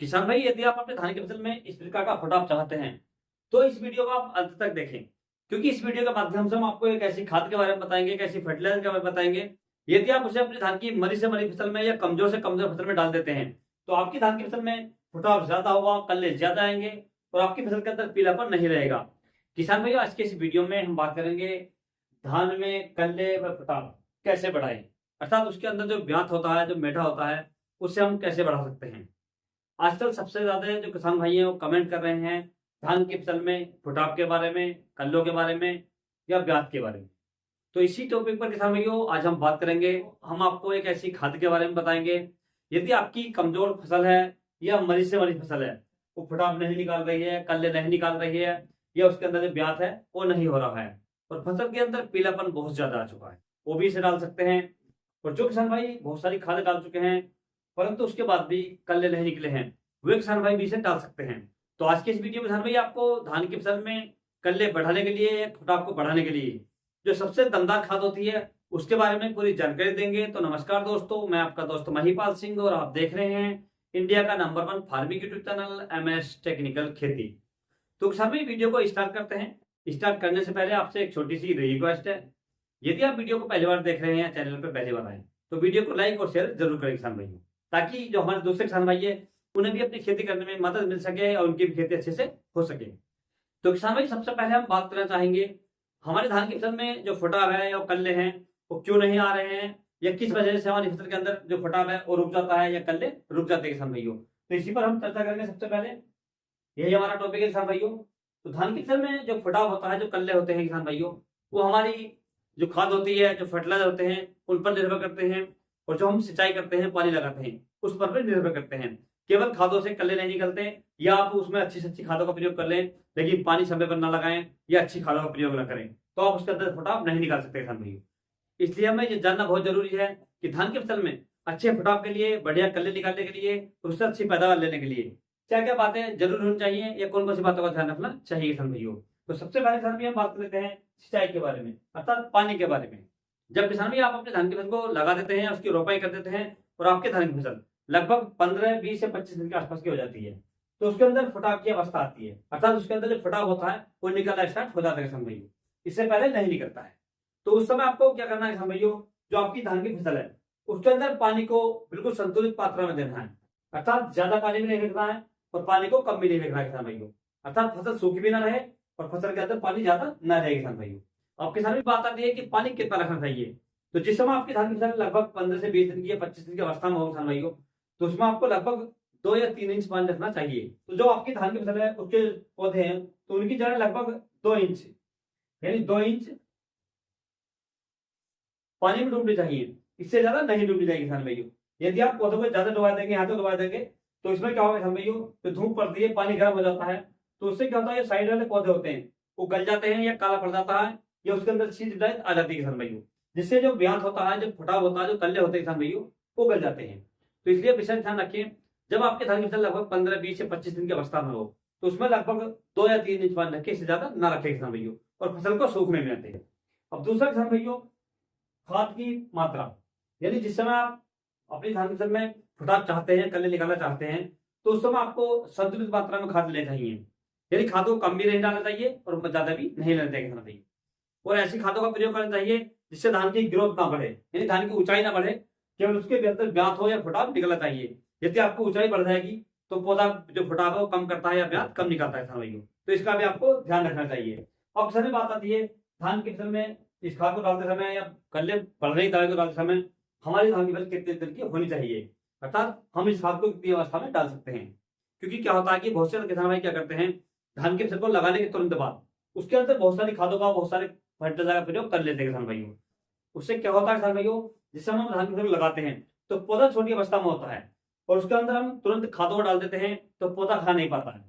किसान भाई, यदि आप अपने धान की फसल में इस प्रकार का फटाव चाहते हैं तो इस वीडियो को आप अंत तक देखें, क्योंकि इस वीडियो के माध्यम से हम आपको एक ऐसी खाद के बारे में बताएंगे, एक ऐसी फर्टिलाइजर के बारे में बताएंगे। यदि आप उसे अपनी धान की मरी से मरी फसल में या कमजोर से कमजोर फसल में डाल देते हैं तो आपकी धान की फसल में फुटाव ज्यादा होगा, कल्ले ज्यादा आएंगे और आपकी फसल के अंदर पीलापन नहीं रहेगा। किसान भाई, आज के इस वीडियो में हम बात करेंगे धान में कल्ले व फुटाव कैसे बढ़ाएं, अर्थात उसके अंदर जो ब्यात होता है, जो मेढा होता है, उसे हम कैसे बढ़ा सकते हैं। आजकल सबसे ज्यादा जो किसान भाई हैं वो कमेंट कर रहे हैं धान की फसल में फुटाव के बारे में, कल्लों के बारे में या ब्याज के बारे में। तो इसी टॉपिक पर किसान भाइयों आज हम बात करेंगे। हम आपको एक ऐसी खाद के बारे में बताएंगे, यदि आपकी कमजोर फसल है या मरी से मरी फसल है, वो फुटाव नहीं निकाल रही है, कल्ले नहीं निकाल रही है, या उसके अंदर जो ब्याज है वो नहीं हो रहा है और फसल के अंदर पीलापन बहुत ज्यादा आ चुका है, वो भी इसे डाल सकते हैं। और जो किसान भाई बहुत सारी खाद डाल चुके हैं परंतु उसके बाद भी कल्ले नहीं निकले हैं, वे किसान भाई भी इसे डाल सकते हैं। तो आज के इस वीडियो में किसान भाई आपको धान की फसल में कल्ले बढ़ाने के लिए या फुटाव को बढ़ाने के लिए जो सबसे दमदार खाद होती है उसके बारे में पूरी जानकारी देंगे। तो नमस्कार दोस्तों, मैं आपका दोस्त महिपाल सिंह और आप देख रहे हैं इंडिया का number 1 farming YouTube channel MS technical खेती। तो किसान भाई वीडियो को स्टार्ट करते हैं। स्टार्ट करने से पहले आपसे एक छोटी सी रिक्वेस्ट है, यदि आप वीडियो को पहली बार देख रहे हैं, चैनल पर पहली बार आए तो वीडियो को लाइक और शेयर जरूर करें किसान भाई, ताकि जो हमारे दूसरे किसान भाई है उन्हें भी अपनी खेती करने में मदद मिल सके और उनकी भी खेती अच्छे से हो सके। तो किसान भाई सबसे पहले हम बात करना चाहेंगे हमारे धान की फसल में जो फुटाव है या कल्ले हैं वो क्यों नहीं आ रहे हैं, या किस वजह से हमारी फसल के अंदर जो फुटाव है वो रुक जाता है या कल्ले रुक जाते हैं किसान भाइयों। तो इसी पर हम चर्चा करेंगे। सबसे पहले यही हमारा टॉपिक है किसान भाइयों। तो धान की फसल में जो फुटाव होता है, जो कल्ले होते हैं किसान भाइयों, वो हमारी जो खाद होती है, जो फर्टिलाइजर होते हैं उन पर निर्भर करते हैं, और जो हम सिंचाई करते हैं, पानी लगाते हैं, उस पर भी निर्भर करते हैं। केवल खादों से कल्ले नहीं निकलते, या आप उसमें अच्छी से अच्छी खादों का प्रयोग कर लें लेकिन पानी समय पर ना लगाएं या अच्छी खादों का प्रयोग ना करें तो आप उसके अंदर फुटाव नहीं निकाल सकते किसान भाइयों। इसलिए हमें ये जानना बहुत जरूरी है कि धान की फसल में अच्छे फुटाव के लिए, बढ़िया कल्ले निकालने के लिए, उससे अच्छी पैदावार लेने के लिए क्या क्या बातें जरूर होनी चाहिए या कौन कौन सी बातों का ध्यान रखना चाहिए किसान भाइयों। तो सबसे पहले किसान भाई हम बात कर लेते हैं सिंचाई के बारे में, अर्थात पानी के बारे में। जब किसान भाई आप अपने धान की फसल को लगा देते हैं, उसकी रोपाई कर देते हैं और आपके धान की फसल लगभग 15, 20 से 25 दिन के आसपास की हो जाती है तो उसके अंदर फुटाव की अवस्था आती है, अर्थात उसके अंदर जो फुटाव होता है वो निकलना स्टार्ट हो जाता है किसान भाइयों, इससे पहले नहीं निकलता है। तो उस समय आपको क्या करना है किसान भाइयों, जो आपकी धान की फसल है उसके अंदर पानी को बिल्कुल संतुलित मात्रा में देना है, अर्थात ज्यादा पानी भी नहीं फेंकना है और पानी को कम भी नहीं फेंकना है किसान भाइयों, अर्थात फसल सूखी भी ना रहे और फसल के अंदर पानी ज्यादा न रहे किसान भाइयों। अब किसान भी बात आती है कि पानी कितना रखना चाहिए। तो जिस समय आपकी धान की फसल लगभग 15 से 20 दिन की या 25 दिन की अवस्था में हो किसान भाइयों, तो उसमें आपको लगभग 2 या 3 इंच पानी रखना चाहिए। तो जो आपकी धान की फसल है उसके पौधे हैं तो उनकी जड़ें लगभग 2 इंच, यानी 2 इंच पानी में डूबनी चाहिए, इससे ज्यादा नहीं डूबनी चाहिए किसान भाइयों। यदि आप पौधों को ज्यादा डुबा देंगे, हाथों डुबा देंगे, तो इसमें क्या होगा किसान भाइयों, तो धूप पड़ती है, पानी गर्म हो जाता है, तो उससे क्या होता है, साइड वाले पौधे होते हैं वो गल जाते हैं या काला पड़ जाता है या उसके अंदर सीड ड्राइट आ जाती है किसान भाइयों, जिससे जो ब्यात होता है, जो फुटाव होता है, जो कल्ले होते हैं किसान भाइयों, वो गल जाते हैं। तो इसलिए विशेष ध्यान रखिए, जब आपके धान की फसल लगभग 15, 20 से 25 दिन की अवस्था में हो तो उसमें लगभग 2 या 3 इंच पानी रखे, इससे ज्यादा ना रखे किसान भाइयों, और फसल को सूखने में आते हैं। अब दूसरा किसान भाइयों, खाद की मात्रा, यानी जिस समय आप अपनी धान की फसल में फुटाव चाहते हैं, कल्ले निकालना चाहते हैं, तो उस समय आपको संतुलित मात्रा में खाद लेना चाहिए, यानी खादों को कम भी नहीं डालना चाहिए और ज्यादा भी नहीं लेना चाहिए किसान भाई। और ऐसी खादों का प्रयोग करना चाहिए जिससे धान की ग्रोथ ना बढ़े, यानी धान की ऊंचाई ना बढ़े, केवल उसके बेहतर ब्यात हो या फुटाव निकलना चाहिए। यदि आपको ऊंचाई बढ़ जाएगी तो पौधा जो फुटाव है वो कम करता है या ब्यात कम निकलता है किसान भाइयों, तो इसका भी आपको ध्यान रखना चाहिए। अब किसान बात आती है धान की फसल में इस खाद को डालते समय या कल्ले बढ़ रही दवाई को डालते समय हमारी धान की फसल कितने दिन की होनी चाहिए, अर्थात हम इस खाद को कितनी अवस्था में डाल सकते हैं। क्योंकि क्या होता है कि बहुत से किसान भाई क्या करते हैं, धान की फसल को लगाने के तुरंत बाद उसके अंदर बहुत सारी खादों का, बहुत सारे फर्टिलाइजर का प्रयोग कर लेते हैं किसान भाइयों। उससे क्या होता है किसान भाइयों, जिस समय हम धान की फसल लगाते हैं तो पौधा छोटी अवस्था में होता है और उसके अंदर हम तुरंत खादों को डाल देते हैं तो पौधा खा नहीं पाता है।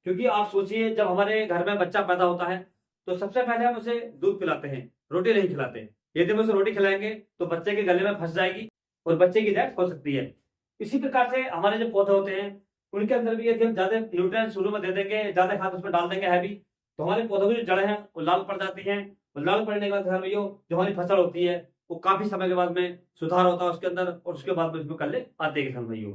क्योंकि आप सोचिए, जब हमारे घर में बच्चा पैदा होता है तो सबसे पहले हम उसे दूध पिलाते हैं, रोटी नहीं खिलाते। यदि हम उसे रोटी खिलाएंगे तो बच्चे के गले में फंस जाएगी और बच्चे की डेथ हो सकती है। इसी प्रकार से हमारे जो पौधे होते हैं उनके अंदर भी यदि हम ज्यादा न्यूट्रिएंट शुरू में दे देंगे, ज्यादा खाद उसमें डाल देंगे हैवी, तो हमारे पौधों की जो जड़ें हैं वो लाल पड़ जाती हैं। और लाल पड़ने के बाद किसान भाइयों जो हमारी फसल होती है वो काफी समय के बाद में सुधार होता है उसके अंदर और उसके बाद में उसमें कल्ले आते हैं किसान भाइयों।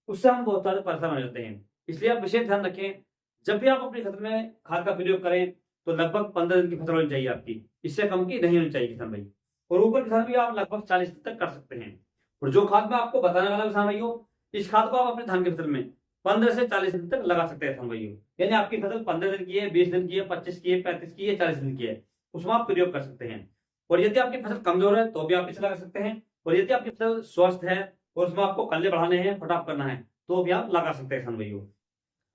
उससे हम बहुत सारे परेशान हो जाते हैं। इसलिए आप विशेष ध्यान रखें, जब भी आप अपनी फसल में खाद का प्रयोग करें तो लगभग 15 दिन की फसल होनी चाहिए आपकी, इससे कम की नहीं होनी चाहिए किसान भाई। और ऊपर किसान भी आप लगभग 40 दिन तक कर सकते हैं। और जो खाद मैं आपको बताने वाला किसान भाइयों, इस खाद को आप अपने धान की फसल में 15 से 40 दिन तक लगा सकते हैं किसान भाइयों। यानी आपकी फसल 15 दिन की है, 20 दिन की है, 25 की है, 35 की है, 40 दिन की है, उसमें आप प्रयोग कर सकते हैं। और यदि आपकी फसल कमजोर है तो भी आप इसे लगा सकते हैं। और यदि आपकी फसल स्वस्थ है और उसमें आपको कल्ले बढ़ाने हैं, फटाफ करना है, तो भी आप लगा सकते हैं किसान भाइयों।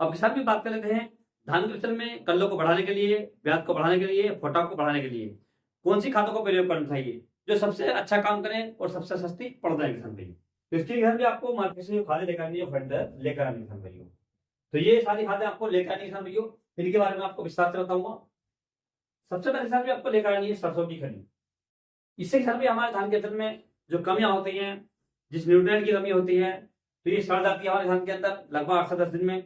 अब किसान भी बात कर लेते हैं, धान की फसल में कल्लों को बढ़ाने के लिए, ब्याज को बढ़ाने के लिए, फटाफ को बढ़ाने के लिए कौन सी खादों का प्रयोग करना चाहिए जो सबसे अच्छा काम करे और सबसे सस्ती पड़ जाए किसान भाइयों। तो इसके लिए भी आपको मार्केट से जो खादें लेकर आनी है, फर्टिलाइजर लेकर आनी है किसान भाइयों। तो ये सारी खादें आपको लेकर आनी है किसान भाइयों, इनके बारे में आपको विस्तार से बताऊंगा। सबसे पहले किसान भी आपको लेकर आनी है सरसों की खली। इससे किसान भी हमारे धान के फसल में जो कमियां होती हैं, जिस न्यूट्रिएंट की कमी होती है, तो ये सड़ जाती है हमारे धान के अंदर लगभग 8 से 10 दिन में,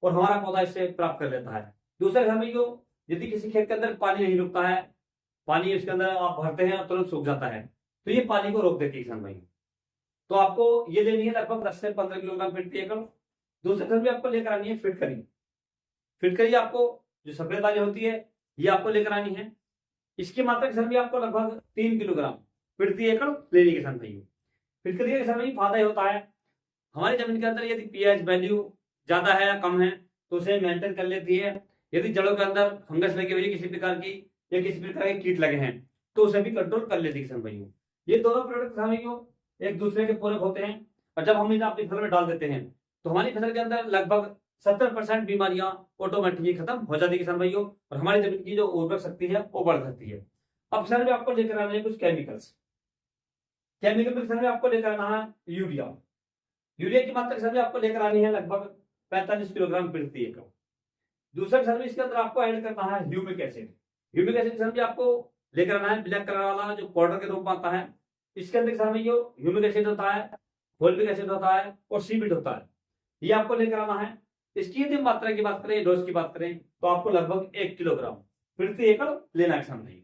और हमारा पौधा इससे प्राप्त कर लेता है। दूसरा किसान भाइयों, यदि किसी खेत के अंदर पानी नहीं रुकता है, पानी उसके अंदर आप भरते हैं और तुरंत सूख जाता है, तो ये पानी को रोक देती है किसान भाई। तो आपको ये लेनी है लगभग 10 से 15 किलोग्राम प्रति एकड़। दूसरे किसान भी आपको लेकर आनी है फिटकरी। फिटकरी आपको जो सफेद वाली होती है, ये आपको लेकर आनी है। इसकी मात्रा किसान भी आपको लगभग 3 किलोग्राम प्रति एकड़ लेनी है किसान भाइयों। फिटकरी का किसान भाई फायदा ही होता है, हमारी जमीन के अंदर यदि पीएच वैल्यू ज्यादा है या कम है तो उसे मेंटेन कर लेती है। यदि जड़ों के अंदर फंगस लगी हुई है किसी प्रकार की, या किसी प्रकार के कीट लगे हैं, तो उसे भी कंट्रोल कर लेती है किसान भाइयों। ये दोनों प्रोडक्ट किसान भाइयों एक दूसरे के पूरक होते हैं, और जब हम इन्हें अपनी फसल में डाल देते हैं तो हमारी फसल के अंदर लगभग 70% बीमारियां ऑटोमेटिकली खत्म हो जाती है किसान भाइयों, और हमारी जमीन की जो उर्वरक शक्ति है वो बढ़ सकती है। अब किसान भाई आपको लेकर आना है कुछ केमिकल्स। केमिकल में किसान भाई आपको लेकर आना है यूरिया। यूरिया की मात्रा किसान भाई आपको लेकर आनी है लगभग 45 किलोग्राम प्रति एकड़। दूसरा किसान भाई इसके अंदर आपको ऐड करना है ह्यूमिक एसिड। ह्यूमिक एसिड किसान भाई आपको लेकर आना है ब्लैक कलर वाला जो पाउडर के रूप में आता है। इसके अंदर किसान भाई जो ह्यूमिक एसिड होता है, फोलिक एसिड होता है और सीबिट होता है, ये आपको लेकर आना है। इसकी यदि मात्रा की बात करें, डोज की बात करें, तो आपको लगभग 1 किलोग्राम प्रति एकड़ लेना है किसान भाई।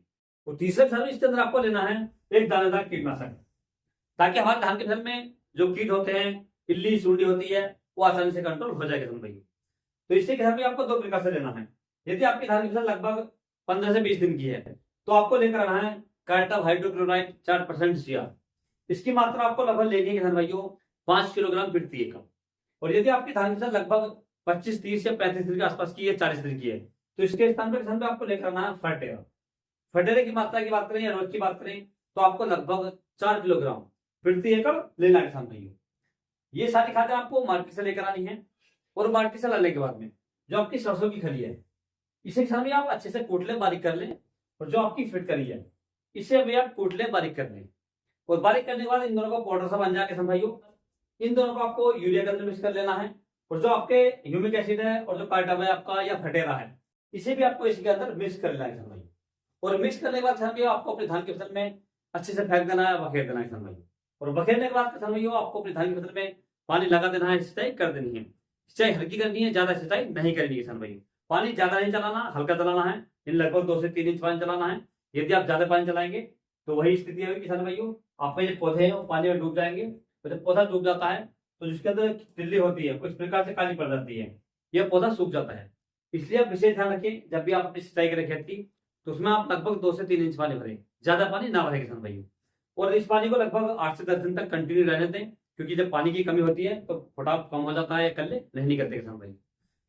और तीसरा किसान इसके अंदर आपको लेना है एक दानेदार कीटनाशक, ताकि हमारे धान की फसल में जो कीट होते हैं, इल्ली सूंडी होती है, वो आसानी से कंट्रोल हो जाएगा किसान भाई। तो इससे किसान भाई आपको 2 प्रकार से लेना है। यदि आपकी धान की फसल लगभग 15 से 20 दिन की है तो आपको लेकर आना है कार्टाप हाइड्रोक्लोराइड 4% CR। इसकी मात्रा आपको लगभग लेनी है किसान भाइयों 5 किलोग्राम प्रति एकड़। और यदि आपकी धान की फसल लगभग 25, 30 या 35 दिन के आसपास की है, 40 दिन की है, तो इसके स्थान पर किसान भाई आपको लेकर आना है फर्टेरा। फर्टेरा की मात्रा की बात करें या रोज की बात करें तो आपको लगभग 4 किलोग्राम प्रति एकड़ लेना है किसान भाइयों। ये सारी खादें आपको मार्केट से लेकर आनी है। और मार्केट से लाने के बाद में जो आपकी सरसों की खली है, इसे किसान भाई आप अच्छे से कूट लें, बारीक कर लें। और जो आपकी फिटकरी है, इसे भी आप कूट लें, बारीक कर लें। और बारीक करने के बाद इन दोनों को पाउडर सा बन जाए किसान भाइयों, इन दोनों को आपको यूरिया के अंदर मिक्स कर लेना है। और जो आपके ह्यूमिक एसिड है और जो कार्टाप है आपका या फटेरा है, इसे भी आपको इसके अंदर मिक्स कर लेना है किसान भाई। और मिक्स करने के बाद किसान भाई आपको अपने धान की फसल में अच्छे से फेंक देना है, बखेर देना है किसान भाई। और बखेरने के बाद किसान भाई आपको अपनी धान की फसल में पानी लगा देना है, सिंचाई कर देनी है। सिंचाई हल्की करनी है, ज्यादा सिंचाई नहीं करनी है किसान भाई। पानी ज्यादा नहीं चलाना, हल्का चलाना है। इन लगभग 2 से 3 इंच पानी चलाना है। यदि आप ज्यादा पानी चलाएंगे तो वही स्थिति होगी किसान भाइयों, आपके जो पौधे हैं वो पानी में डूब जाएंगे। तो जब पौधा डूब जाता है तो जिसके अंदर तिल्ली होती है कुछ प्रकार से काली पड़ जाती है, यह पौधा सूख जाता है। इसलिए आप विशेष ध्यान रखें, जब भी आप अपनी सिंचाई करें खेत की, तो उसमें आप लगभग 2 से 3 इंच पानी भरें, ज्यादा पानी ना भरें किसान भाइयों। और इस पानी को लगभग 8 से 10 दिन तक कंटिन्यू रहने दें, क्योंकि जब पानी की कमी होती है तो फटाफट कम हो जाता है, कल्ले नहीं करते किसान भाई।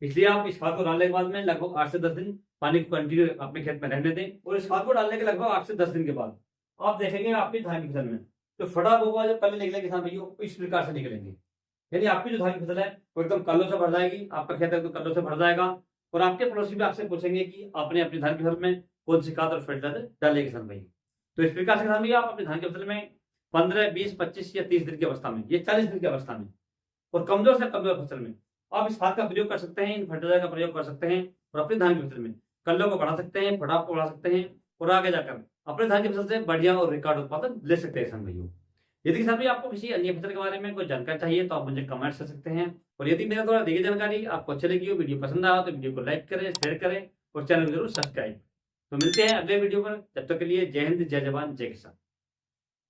इसलिए आप इस खाद को डालने के बाद में लगभग 8 से 10 दिन पानी को कंटिन्यू अपने खेत में रहने दें। और इस खाद को डालने के लगभग 8 से 10 दिन के बाद आप देखेंगे आपकी धान की फसल में जो फटा होगा, जो कल्ले निकलेंगे किसान भाइयों, इस प्रकार से निकलेंगे। यानी आपकी जो धान की फसल है वो एकदम कल्लों से भर जाएगी, आपका खेत एकदम कल्लों से भर जाएगा। और आपके पड़ोसी भी आपसे पूछेंगे कि आपने अपनी धान की फसल में कौन सी खाद और फर्टिलाइजर डाले किसान भाई। तो इस प्रकार से किसान भाई आप अपनी धान की फसल में 15, 20, 25 या 30 दिन की अवस्था में, ये 40 दिन की अवस्था में और कमजोर से कमजोर फसल में आप इस खाद का प्रयोग कर सकते हैं, इन फर्टिलाइजर का प्रयोग कर सकते हैं। और अपनी धान की फसल में कल्लों को बढ़ा सकते हैं, फटाफ को बढ़ा सकते हैं, और आगे जाकर अपने धान की फसल से बढ़िया और रिकॉर्ड उत्पादन ले सकते हैं किसान भाइयों। यदि किसान भाई आपको किसी अन्य फसल के बारे में कोई जानकारी चाहिए तो आप मुझे कमेंट कर सकते हैं। और यदि मेरे द्वारा दी गई जानकारी आपको अच्छी लगी हो, वीडियो पसंद आया तो वीडियो को लाइक करें, शेयर करें और चैनल को जरूर सब्सक्राइब। तो मिलते हैं अगले वीडियो पर, तब तक के लिए जय हिंद, जय जवान, जय किसान।